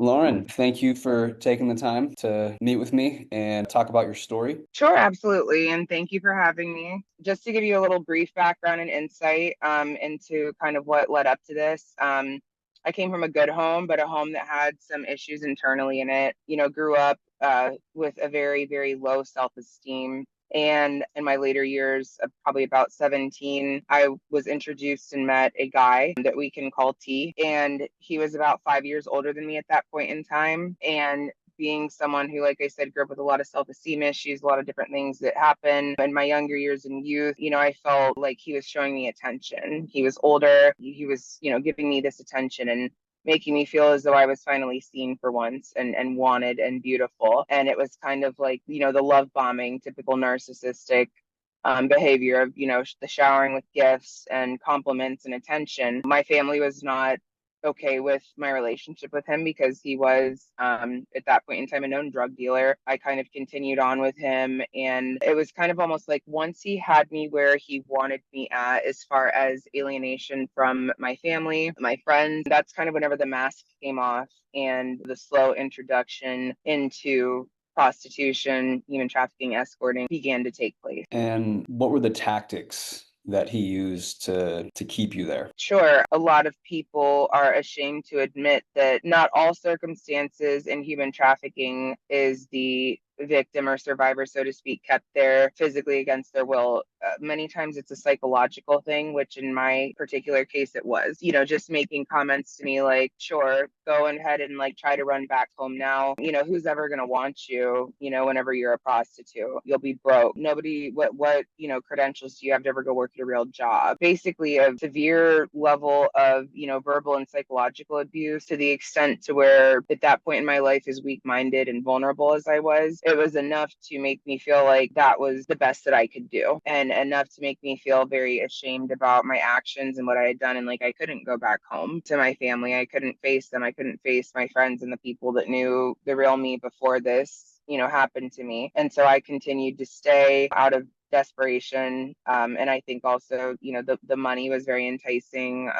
Lauren, thank you for taking the time to meet with me and talk about your story. Sure, absolutely. And thank you for having me. Just to give you a little brief background and insight into kind of what led up to this. I came from a good home, but a home that had some issues internally in it. Grew up with a very, very low self-esteem. And in my later years, probably about 17, I was introduced and met a guy that we can call T. And he was about 5 years older than me at that point in time. And being someone who, like I said, grew up with a lot of self-esteem issues, a lot of different things that happen in my younger years in youth, I felt like he was showing me attention. He was older. He was, giving me this attention and making me feel as though I was finally seen for once and wanted and beautiful. And it was kind of like, the love bombing, typical narcissistic behavior of, the showering with gifts and compliments and attention. My family was not okay with my relationship with him because he was at that point in time a known drug dealer. I kind of continued on with him, and it was kind of almost like once he had me where he wanted me at, as far as alienation from my family, my friends, that's kind of whenever the mask came off and the slow introduction into prostitution, human trafficking, escorting began to take place. And what were the tactics that he used to keep you there? Sure, a lot of people are ashamed to admit that not all circumstances in human trafficking is the victim or survivor, so to speak, kept there physically against their will. Many times it's a psychological thing, which in my particular case it was. Just making comments to me like, sure, go ahead and like try to run back home now. Who's ever going to want you, whenever you're a prostitute? You'll be broke. Nobody, what, credentials do you have to ever go work at a real job? Basically, a severe level of, verbal and psychological abuse to the extent to where at that point in my life, as weak minded and vulnerable as I was, it was enough to make me feel like that was the best that I could do, and enough to make me feel very ashamed about my actions and what I had done. And like, I couldn't go back home to my family. I couldn't face them. I couldn't face my friends and the people that knew the real me before this happened to me. And so I continued to stay out of desperation. And I think also, the money was very enticing,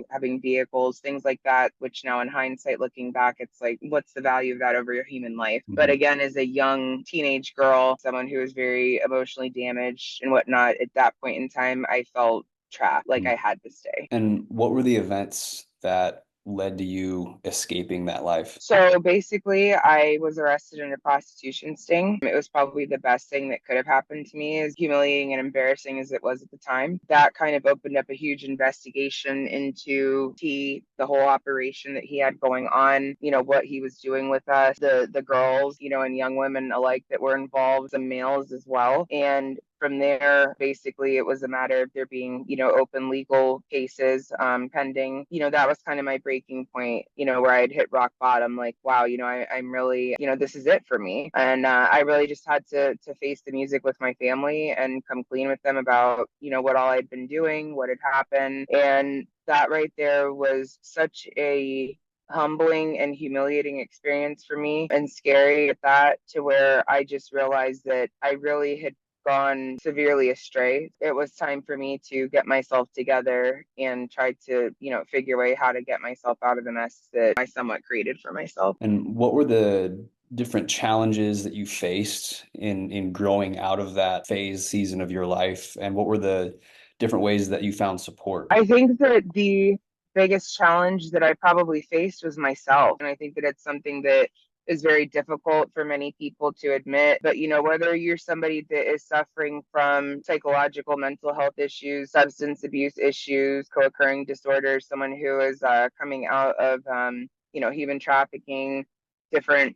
having vehicles, things like that, which now in hindsight, looking back, it's like, what's the value of that over your human life? But Mhm. again, as a young teenage girl, someone who was very emotionally damaged and whatnot, at that point in time, I felt trapped, like I had to stay. And what were the events that led to you escaping that life? So basically, I was arrested in a prostitution sting. It was probably the best thing that could have happened to me, as humiliating and embarrassing as it was at the time. That kind of opened up a huge investigation into the whole operation that he had going on, what he was doing with us, the girls, and young women alike that were involved, some males as well. And from there, basically, it was a matter of there being, open legal cases pending. That was kind of my breaking point, where I'd hit rock bottom. Like, wow, I'm really, this is it for me. And I really just had to face the music with my family and come clean with them about, what all I'd been doing, what had happened. And that right there was such a humbling and humiliating experience for me, and scary at that, to where I just realized that I really had gone severely astray. It was time for me to get myself together and try to, figure a way how to get myself out of the mess that I somewhat created for myself. And what were the different challenges that you faced in growing out of that phase season of your life? And what were the different ways that you found support? I think that the biggest challenge that I probably faced was myself. And I think that it's something that is very difficult for many people to admit. But, whether you're somebody that is suffering from psychological mental health issues, substance abuse issues, co occurring disorders, someone who is coming out of, human trafficking, different,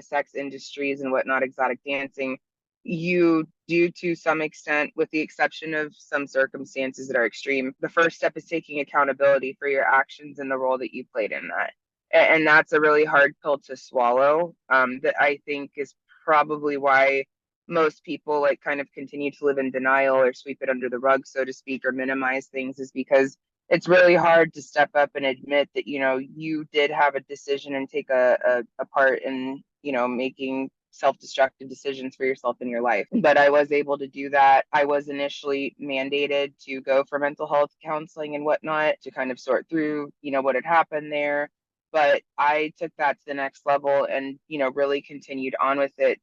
sex industries and whatnot, exotic dancing, you do, to some extent, with the exception of some circumstances that are extreme, the first step is taking accountability for your actions and the role that you played in that. And that's a really hard pill to swallow, that I think is probably why most people like kind of continue to live in denial or sweep it under the rug, so to speak, or minimize things, is because it's really hard to step up and admit that, you did have a decision and take a part in, making self-destructive decisions for yourself in your life. But I was able to do that. I was initially mandated to go for mental health counseling and whatnot to kind of sort through, what had happened there. But I took that to the next level and, really continued on with it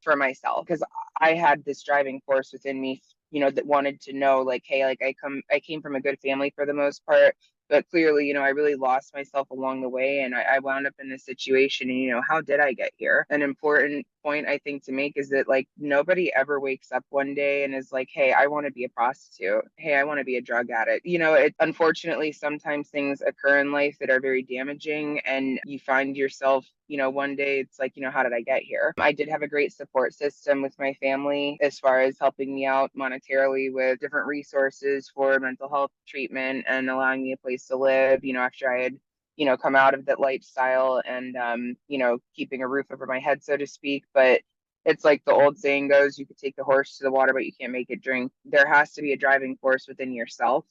for myself, because I had this driving force within me, that wanted to know, like, hey, like, I came from a good family for the most part, but clearly, I really lost myself along the way, and I wound up in this situation. And, how did I get here? An important point I think to make is that, like, nobody ever wakes up one day and is like, hey, I want to be a prostitute. Hey, I want to be a drug addict. It unfortunately sometimes things occur in life that are very damaging, and you find yourself, one day it's like, how did I get here? I did have a great support system with my family as far as helping me out monetarily with different resources for mental health treatment and allowing me a place to live, after I had, come out of that lifestyle, and, keeping a roof over my head, so to speak. But it's like the old saying goes, you could take the horse to the water, but you can't make it drink. There has to be a driving force within yourself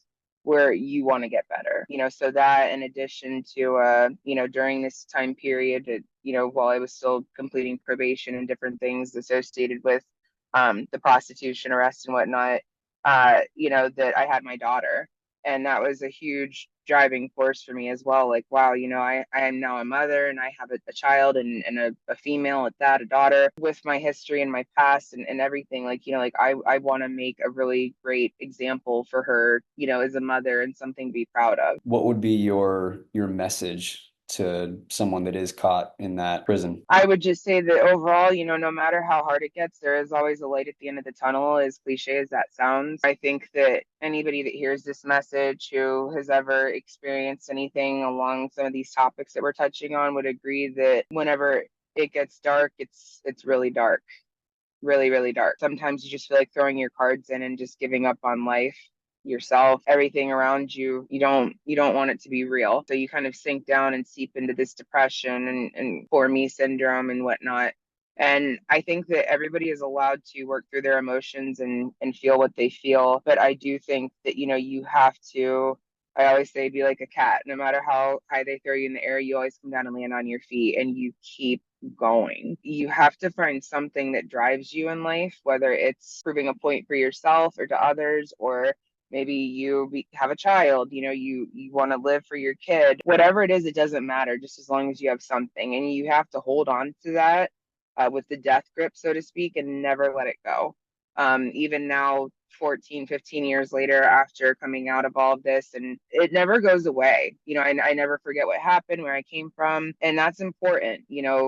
where you want to get better. So that, in addition to, during this time period, while I was still completing probation and different things associated with the prostitution arrest and whatnot, that I had my daughter. And that was a huge driving force for me as well. Like, wow, I am now a mother, and I have a child, and a female at that, a daughter, with my history and my past, and everything. Like, like I want to make a really great example for her, as a mother, and something to be proud of. What would be your message to someone that is caught in that prison? I would just say that overall, no matter how hard it gets, there is always a light at the end of the tunnel, as cliche as that sounds. I think that anybody that hears this message who has ever experienced anything along some of these topics that we're touching on would agree that whenever it gets dark, it's really dark, really, really dark. Sometimes you just feel like throwing your cards in and just giving up on life, yourself, everything around you. You don't want it to be real. So you kind of sink down and seep into this depression and poor me syndrome and whatnot. And I think that everybody is allowed to work through their emotions and feel what they feel. But I do think that, you have to, I always say, be like a cat. No matter how high they throw you in the air, you always come down and land on your feet, and you keep going. You have to find something that drives you in life, whether it's proving a point for yourself or to others, or maybe have a child, you want to live for your kid. Whatever it is, it doesn't matter, just as long as you have something, and you have to hold on to that, with the death grip, so to speak, and never let it go. Even now, 14, 15 years later, after coming out of all of this, and it never goes away. I never forget what happened, where I came from. And that's important,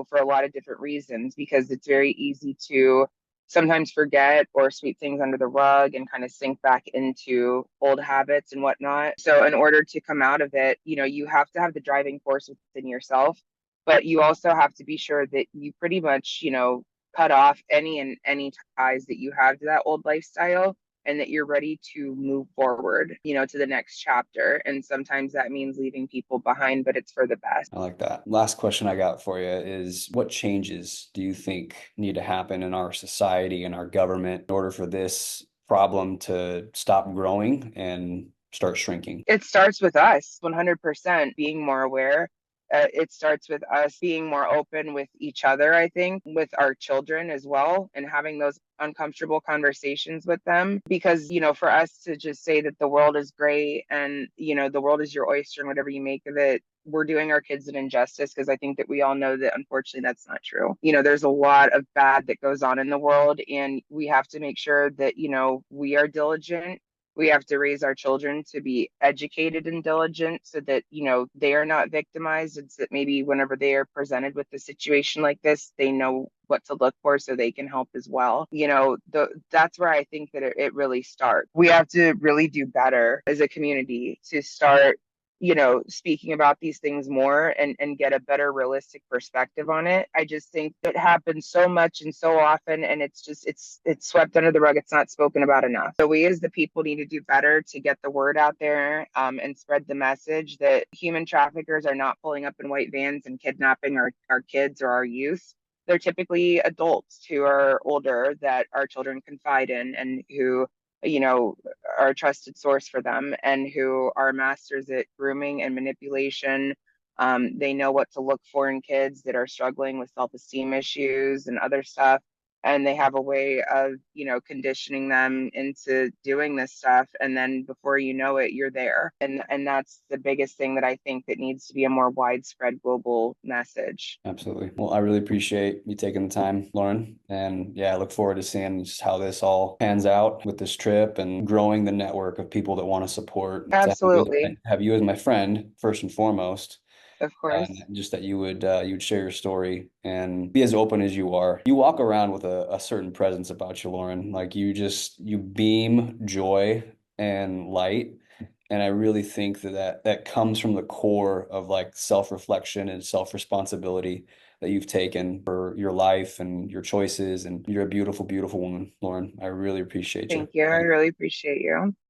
for a lot of different reasons, because it's very easy to sometimes forget or sweep things under the rug and kind of sink back into old habits and whatnot. So in order to come out of it, you have to have the driving force within yourself, but you also have to be sure that you pretty much, cut off any ties that you have to that old lifestyle, and that you're ready to move forward, to the next chapter. And sometimes that means leaving people behind, but it's for the best. I like that. Last question I got for you is what changes do you think need to happen in our society and our government in order for this problem to stop growing and start shrinking? It starts with us 100% being more aware. It starts with us being more open with each other, I think, with our children as well, and having those uncomfortable conversations with them. Because, for us to just say that the world is great, and, the world is your oyster and whatever you make of it, we're doing our kids an injustice, because I think that we all know that unfortunately that's not true. There's a lot of bad that goes on in the world, and we have to make sure that, we are diligent. We have to raise our children to be educated and diligent, so that, they are not victimized. It's that maybe whenever they are presented with a situation like this, they know what to look for, so they can help as well. That's where I think that it really starts. We have to really do better as a community to start, speaking about these things more, and get a better realistic perspective on it. I just think it happens so much and so often, and it's swept under the rug. It's not spoken about enough. So we as the people need to do better to get the word out there, and spread the message that human traffickers are not pulling up in white vans and kidnapping our kids or our youth. They're typically adults who are older that our children confide in, and who, are a trusted source for them, and who are masters at grooming and manipulation. They know what to look for in kids that are struggling with self-esteem issues and other stuff. and they have a way of, conditioning them into doing this stuff, and then before you know it, you're there. And that's the biggest thing that I think that needs to be a more widespread global message. Absolutely. Well, I really appreciate you taking the time, Lauren. And yeah, I look forward to seeing just how this all pans out with this trip and growing the network of people that want to support, to Absolutely. have you as my friend, first and foremost. Of And course. just that you would share your story and be as open as you are. You walk around with a certain presence about you, Lauren. Like you beam joy and light. And I really think that comes from the core of like self-reflection and self-responsibility that you've taken for your life and your choices. And you're a beautiful, beautiful woman, Lauren. I really appreciate you. Thank you. I really appreciate you.